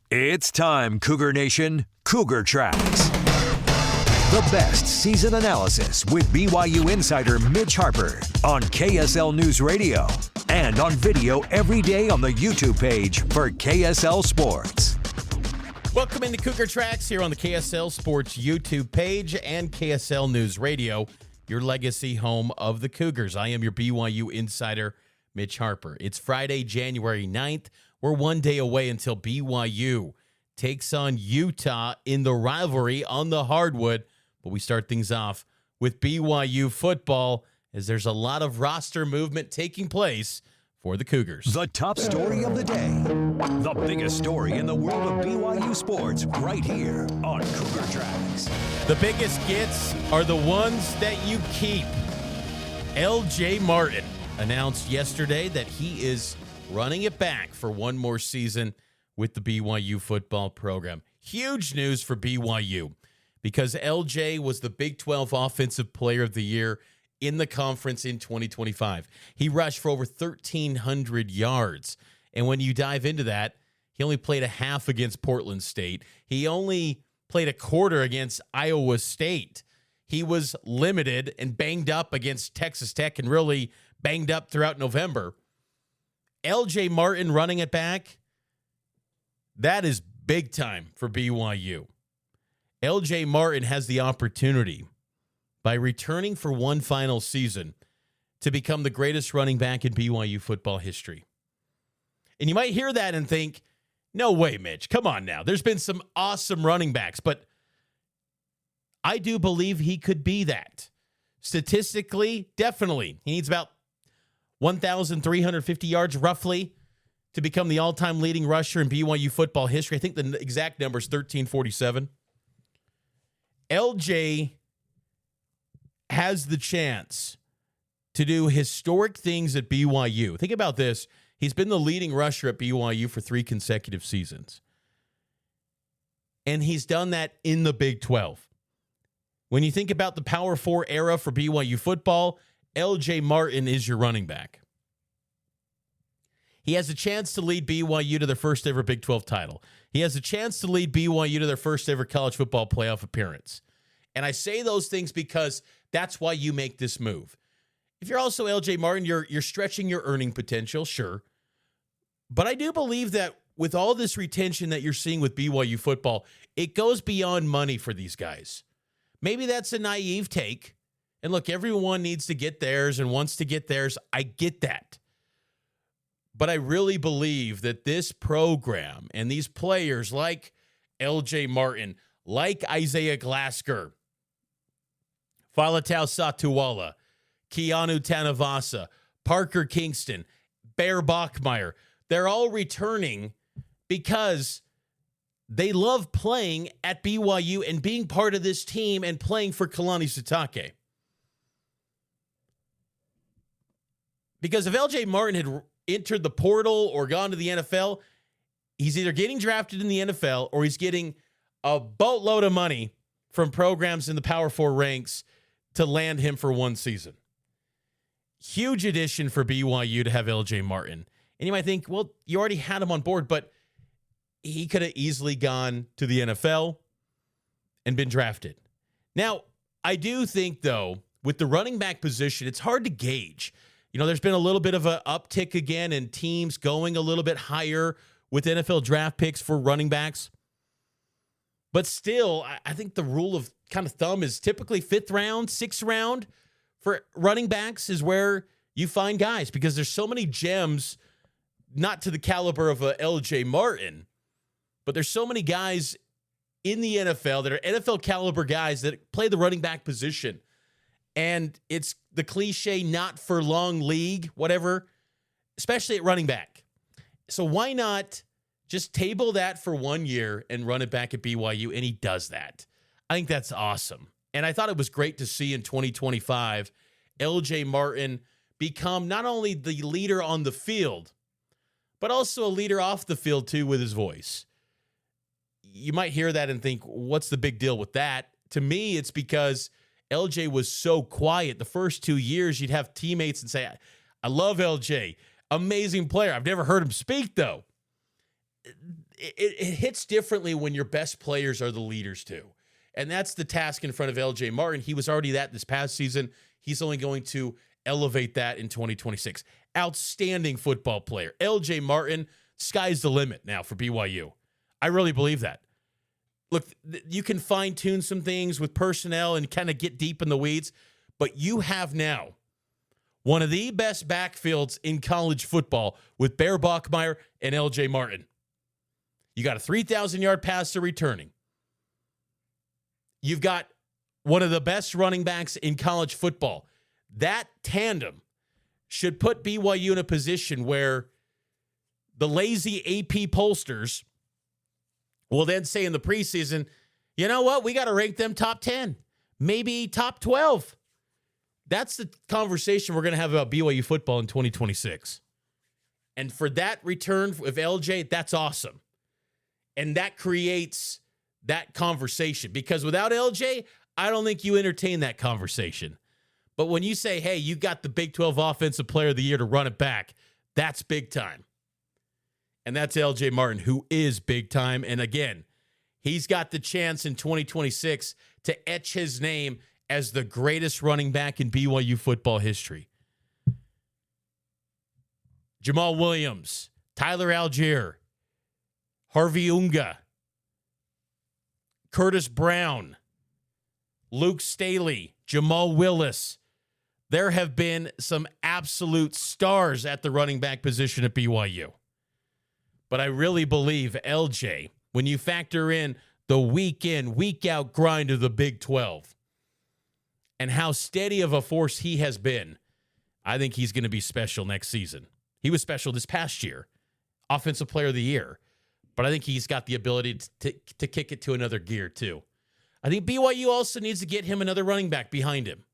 It's time, Cougar Nation. Cougar Tracks. The best season analysis with BYU insider Mitch Harper on KSL NewsRadio and on video every day on the YouTube page for KSL Sports. Welcome into Cougar Tracks here on the KSL Sports YouTube page and KSL NewsRadio, your legacy home of the Cougars. I am your BYU insider, Mitch Harper. It's Friday, January 9th. We're one day away until BYU takes on Utah in the rivalry on the hardwood. But we start things off with BYU football as there's a lot of roster movement taking place for the Cougars. The top story of the day. The biggest story in the world of BYU sports right here on Cougar Tracks. The biggest gets are the ones that you keep. LJ Martin announced yesterday that he is running it back for one more season with the BYU football program. Huge news for BYU because LJ was the Big 12 Offensive Player of the Year in the conference in 2025. He rushed for over 1,300 yards. And when you dive into that, he only played a half against Portland State. He only played a quarter against Iowa State. He was limited and banged up against Texas Tech and really banged up throughout November. LJ Martin running it back, that is big time for BYU. LJ Martin has the opportunity, by returning for one final season, to become the greatest running back in BYU football history. And you might hear that and think, no way, Mitch. Come on now. There's been some awesome running backs, but I do believe he could be that. Statistically, definitely. He needs about 1,350 yards roughly to become the all-time leading rusher in BYU football history. I think the exact number is 1,347. LJ has the chance to do historic things at BYU. Think about this. He's been the leading rusher at BYU for 3 consecutive seasons. And he's done that in the Big 12. When you think about the Power 4 era for BYU football, LJ Martin is your running back. He has a chance to lead BYU to their first ever Big 12 title. He has a chance to lead BYU to their first ever college football playoff appearance. And I say those things because that's why you make this move. If you're also LJ Martin, you're stretching your earning potential, sure. But I do believe that with all this retention that you're seeing with BYU football, it goes beyond money for these guys. Maybe that's a naive take. And look, everyone needs to get theirs and wants to get theirs. I get that. But I really believe that this program and these players like LJ Martin, like Isaiah Glasker, Faletau Satuala, Keanu Tanavasa, Parker Kingston, Bear Bachmeier, they're all returning because they love playing at BYU and being part of this team and playing for Kalani Sitake. Because if LJ Martin had entered the portal or gone to the NFL, he's either getting drafted in the NFL or he's getting a boatload of money from programs in the Power 4 ranks to land him for one season. Huge addition for BYU to have LJ Martin. And you might think, well, you already had him on board, but he could have easily gone to the NFL and been drafted. Now, I do think, though, with the running back position, it's hard to gauge. You know, there's been a little bit of an uptick again in teams going a little bit higher with NFL draft picks for running backs. But still, I think the rule of kind of thumb is typically 5th round, 6th round for running backs is where you find guys because there's so many gems, not to the caliber of a LJ Martin, but there's so many guys in the NFL that are NFL caliber guys that play the running back position. And it's the cliche not for long league, whatever, especially at running back. So why not just table that for 1 year and run it back at BYU? And he does that. I think that's awesome. And I thought it was great to see in 2025, LJ Martin become not only the leader on the field, but also a leader off the field too with his voice. You might hear that and think, what's the big deal with that? To me, it's because LJ was so quiet. The first 2 years, you'd have teammates and say, I love LJ. Amazing player. I've never heard him speak, though. it hits differently when your best players are the leaders too. And that's the task in front of LJ Martin. He was already that this past season. He's only going to elevate that in 2026. Outstanding football player. LJ Martin, sky's the limit now for BYU. I really believe that. Look, you can fine-tune some things with personnel and kind of get deep in the weeds, but you have now one of the best backfields in college football with Bear Bachmeier and LJ Martin. You got a 3,000-yard passer returning. You've got one of the best running backs in college football. That tandem should put BYU in a position where the lazy AP pollsters will then say in the preseason, you know what, we got to rank them top 10, maybe top 12. That's the conversation we're going to have about BYU football in 2026. And for that return of LJ, that's awesome. And that creates that conversation. Because without LJ, I don't think you entertain that conversation. But when you say, hey, you got the Big 12 Offensive Player of the Year to run it back, that's big time. And that's LJ Martin, who is big time. And again, he's got the chance in 2026 to etch his name as the greatest running back in BYU football history. Jamal Williams, Tyler Algier, Harvey Unga, Curtis Brown, Luke Staley, Jamal Willis. There have been some absolute stars at the running back position at BYU. But I really believe LJ, when you factor in the week in, week out grind of the Big 12 and how steady of a force he has been, I think he's going to be special next season. He was special this past year, Offensive Player of the Year. But I think he's got the ability to kick it to another gear, too. I think BYU also needs to get him another running back behind him.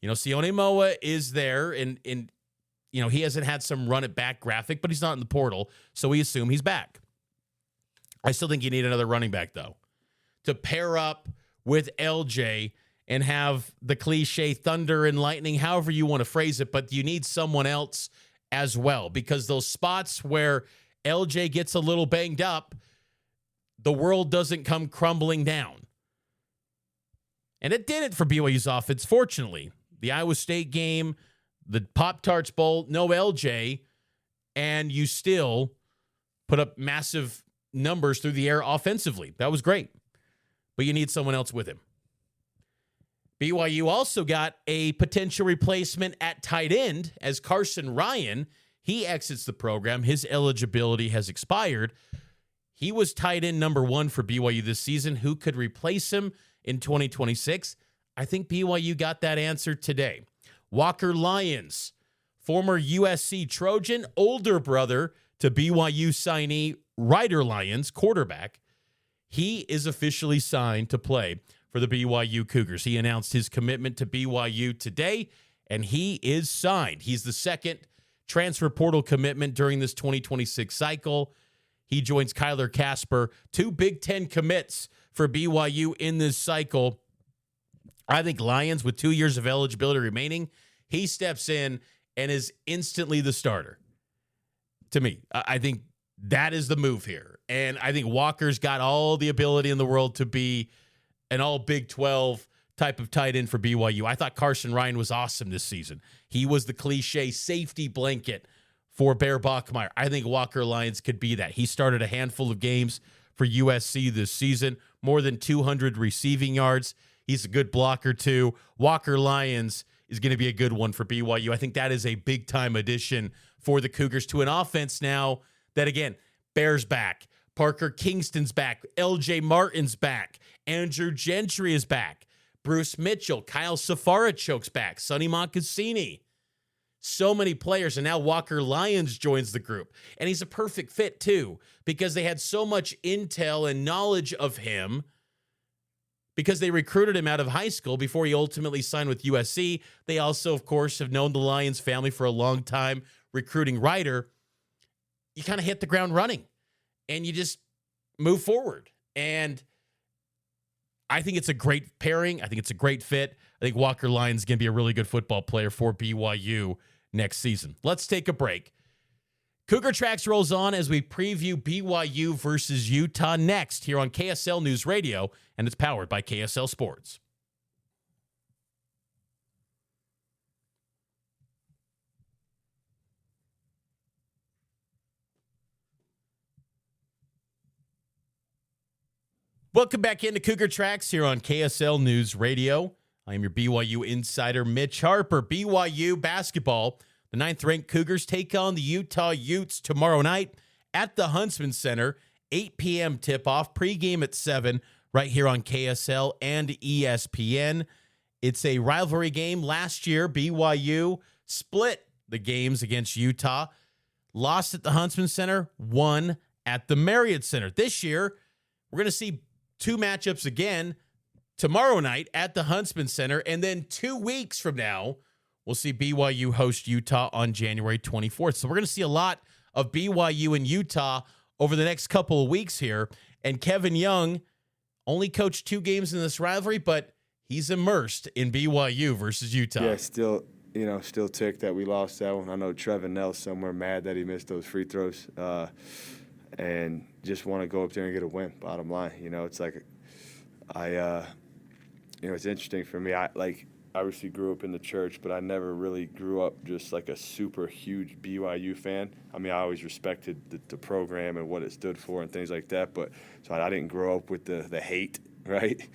You know, Sione Moa is there, and you know, he hasn't had some run-it-back graphic, but he's not in the portal, so we assume he's back. I still think you need another running back, though, to pair up with LJ and have the cliche thunder and lightning, however you want to phrase it, but you need someone else as well, because those spots where LJ gets a little banged up, the world doesn't come crumbling down. And it didn't for BYU's offense, fortunately. The Iowa State game, the Pop-Tarts Bowl, no LJ, and you still put up massive numbers through the air offensively. That was great. But you need someone else with him. BYU also got a potential replacement at tight end as Carson Ryan, he exits the program. His eligibility has expired. He was tight end number 1 for BYU this season. Who could replace him in 2026? I think BYU got that answer today. Walker Lyons, former USC Trojan, older brother to BYU signee Ryder Lyons, quarterback. He is officially signed to play for the BYU Cougars. He announced his commitment to BYU today, and he is signed. He's the second transfer portal commitment during this 2026 cycle. He joins Kyler Casper, 2 Big Ten commits for BYU in this cycle. I think Lyons, with 2 years of eligibility remaining, he steps in and is instantly the starter. To me, I think that is the move here. And I think Walker's got all the ability in the world to be an all Big 12 type of tight end for BYU. I thought Carson Ryan was awesome this season. He was the cliche safety blanket for Bear Bachmeier. I think Walker Lyons could be that. He started a handful of games for USC this season, more than 200 receiving yards. He's a good blocker too. Walker Lyons is going to be a good one for BYU. I think that is a big-time addition for the Cougars to an offense now that, again, Bear's back. Parker Kingston's back. LJ Martin's back. Andrew Gentry is back. Bruce Mitchell, Kyle Safarachok's back. Sonny Moncassini. So many players, and now Walker Lyons joins the group. And he's a perfect fit, too, because they had so much intel and knowledge of him because they recruited him out of high school before he ultimately signed with USC. They also, of course, have known the Lyons family for a long time, recruiting Ryder. You kind of hit the ground running, and you just move forward. And I think it's a great pairing. I think it's a great fit. I think Walker Lyons is going to be a really good football player for BYU next season. Let's take a break. Cougar Tracks rolls on as we preview BYU versus Utah next here on KSL News Radio, and it's powered by KSL Sports. Welcome back into Cougar Tracks here on KSL News Radio. I am your BYU insider, Mitch Harper. BYU basketball. The 9th-ranked Cougars take on the Utah Utes tomorrow night at the Huntsman Center. 8 p.m. tip-off, pregame at 7, right here on KSL and ESPN. It's a rivalry game. Last year, BYU split the games against Utah. Lost at the Huntsman Center, won at the Marriott Center. This year, we're going to see 2 matchups again tomorrow night at the Huntsman Center, and then 2 weeks from now, we'll see BYU host Utah on January 24th. So we're going to see a lot of BYU and Utah over the next couple of weeks here. And Kevin Young only coached 2 games in this rivalry, but he's immersed in BYU versus Utah. Yeah, still ticked that we lost that one. I know Trevin Nell's somewhere mad that he missed those free throws. And just want to go up there and get a win, bottom line. It's like it's interesting for me. I obviously grew up in the church, but I never really grew up just like a super huge BYU fan. I mean, I always respected the program and what it stood for and things like that, but so I didn't grow up with the hate, right?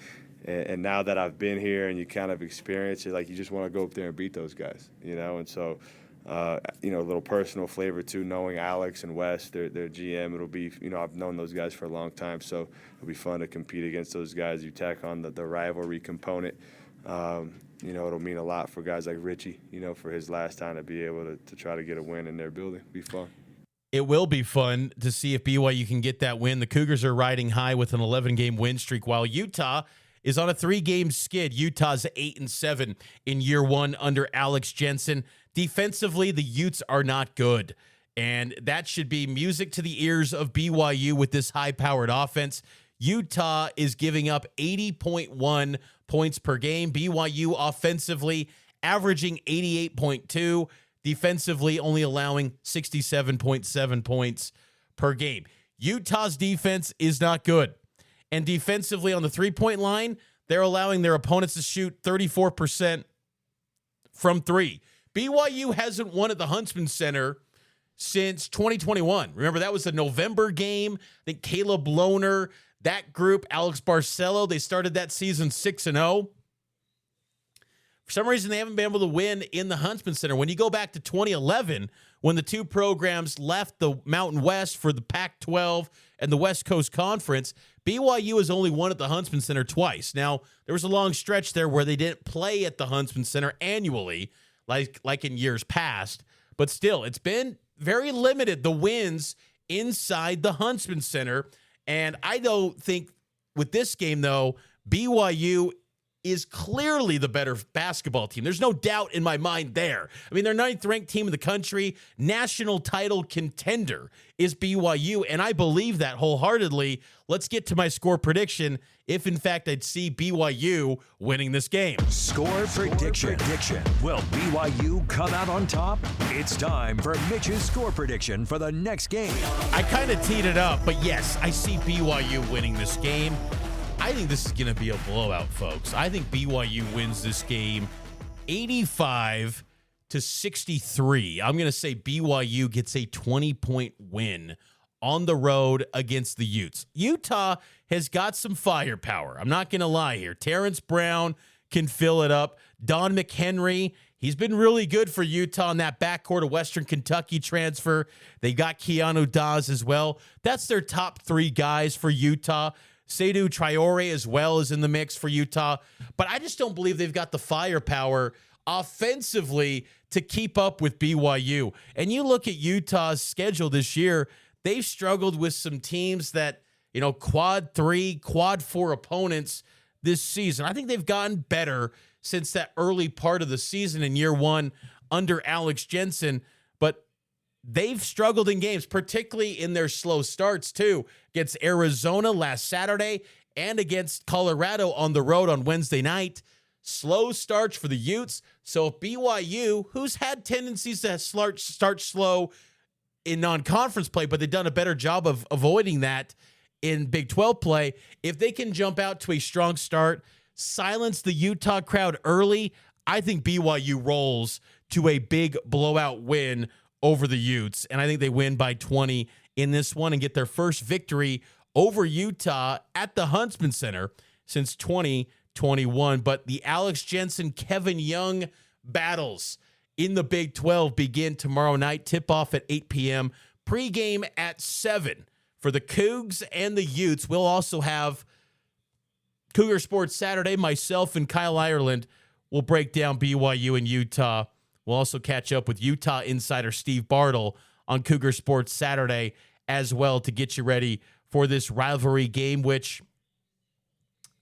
And now that I've been here and you kind of experience it, like you just want to go up there and beat those guys, and so – a little personal flavor too, knowing Alex and Wes, their GM. It'll be, I've known those guys for a long time, so it'll be fun to compete against those guys. You tack on the rivalry component. It'll mean a lot for guys like Richie, for his last time to be able to try to get a win in their building. It'll be fun. It will be fun to see if BYU can get that win. The Cougars are riding high with an 11-game win streak, while Utah is on a 3-game skid. Utah's 8-7 in year 1 under Alex Jensen. Defensively, the Utes are not good, and that should be music to the ears of BYU with this high-powered offense. Utah is giving up 80.1 points per game. BYU offensively averaging 88.2, defensively only allowing 67.7 points per game. Utah's defense is not good, and defensively on the three-point line, they're allowing their opponents to shoot 34% from 3. BYU hasn't won at the Huntsman Center since 2021. Remember, that was a November game. I think Caleb Lohner, that group, Alex Barcelo, they started that season 6-0. For some reason, they haven't been able to win in the Huntsman Center. When you go back to 2011, when the 2 programs left the Mountain West for the Pac-12 and the West Coast Conference, BYU has only won at the Huntsman Center twice. Now, there was a long stretch there where they didn't play at the Huntsman Center annually, like in years past, but still, it's been very limited, the wins inside the Huntsman Center. And I don't think with this game, though, BYU is clearly the better basketball team. There's no doubt in my mind there. I mean, they're 9th-ranked team in the country. National title contender is BYU, and I believe that wholeheartedly. Let's get to my score prediction if, in fact, I'd see BYU winning this game. Score prediction. Will BYU come out on top? It's time for Mitch's score prediction for the next game. I kind of teed it up, but yes, I see BYU winning this game. I think this is going to be a blowout, folks. I think BYU wins this game 85-63. I'm going to say BYU gets a 20-point win on the road against the Utes. Utah has got some firepower. I'm not going to lie here. Terrence Brown can fill it up. Don McHenry, he's been really good for Utah in that backcourt of Western Kentucky transfer. They got Keanu Dawes as well. That's their top 3 guys for Utah. Seydou Traore as well is in the mix for Utah. But I just don't believe they've got the firepower offensively to keep up with BYU. And you look at Utah's schedule this year, they've struggled with some teams that, quad 3, quad 4 opponents this season. I think they've gotten better since that early part of the season in year 1 under Alex Jensen. But they've struggled in games, particularly in their slow starts, too, against Arizona last Saturday and against Colorado on the road on Wednesday night. Slow starts for the Utes. So if BYU, who's had tendencies to start slow, in non-conference play, but they've done a better job of avoiding that in Big 12 play. If they can jump out to a strong start, silence the Utah crowd early, I think BYU rolls to a big blowout win over the Utes, and I think they win by 20 in this one and get their first victory over Utah at the Huntsman Center since 2021. But the Alex Jensen, Kevin Young battles in the Big 12 begin tomorrow night. Tip-off at 8 p.m. Pre-game at 7 for the Cougs and the Utes. We'll also have Cougar Sports Saturday. Myself and Kyle Ireland will break down BYU and Utah. We'll also catch up with Utah insider Steve Bartle on Cougar Sports Saturday as well to get you ready for this rivalry game, which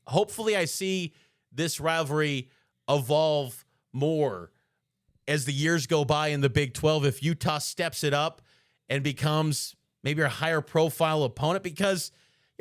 hopefully I see this rivalry evolve more as the years go by in the Big 12 if Utah steps it up and becomes maybe a higher profile opponent. Because,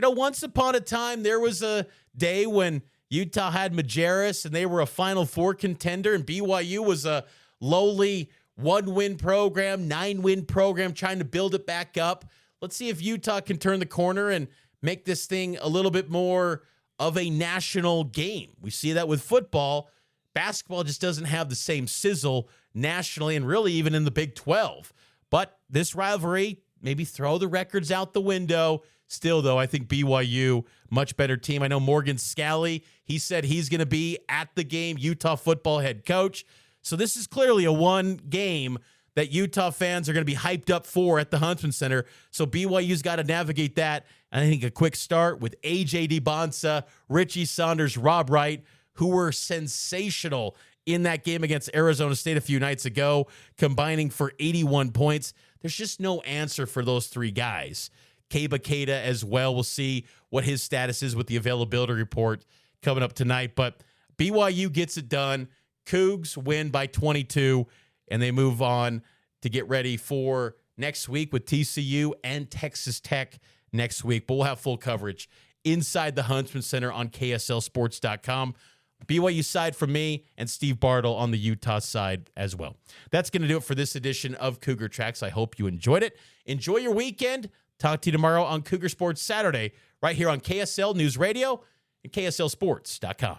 once upon a time, there was a day when Utah had Majerus and they were a Final Four contender, and BYU was a lowly 1-win program, 9-win program, trying to build it back up. Let's see if Utah can turn the corner and make this thing a little bit more of a national game. We see that with football. Basketball just doesn't have the same sizzle nationally and really even in the Big 12. But this rivalry, maybe throw the records out the window. Still, though, I think BYU, much better team. I know Morgan Scalley, he said he's going to be at the game, Utah football head coach. So this is clearly a one game that Utah fans are going to be hyped up for at the Huntsman Center. So BYU's got to navigate that. And I think a quick start with A.J. DeBonsa, Richie Saunders, Rob Wright, who were sensational in that game against Arizona State a few nights ago, combining for 81 points. There's just no answer for those three guys. Keba Keita as well. We'll see what his status is with the availability report coming up tonight. But BYU gets it done. Cougs win by 22, and they move on to get ready for next week with TCU and Texas Tech next week. But we'll have full coverage inside the Huntsman Center on KSLSports.com. BYU side from me and Steve Bartle on the Utah side as well. That's going to do it for this edition of Cougar Tracks. I hope you enjoyed it. Enjoy your weekend. Talk to you tomorrow on Cougar Sports Saturday right here on KSL News Radio and KSLSports.com.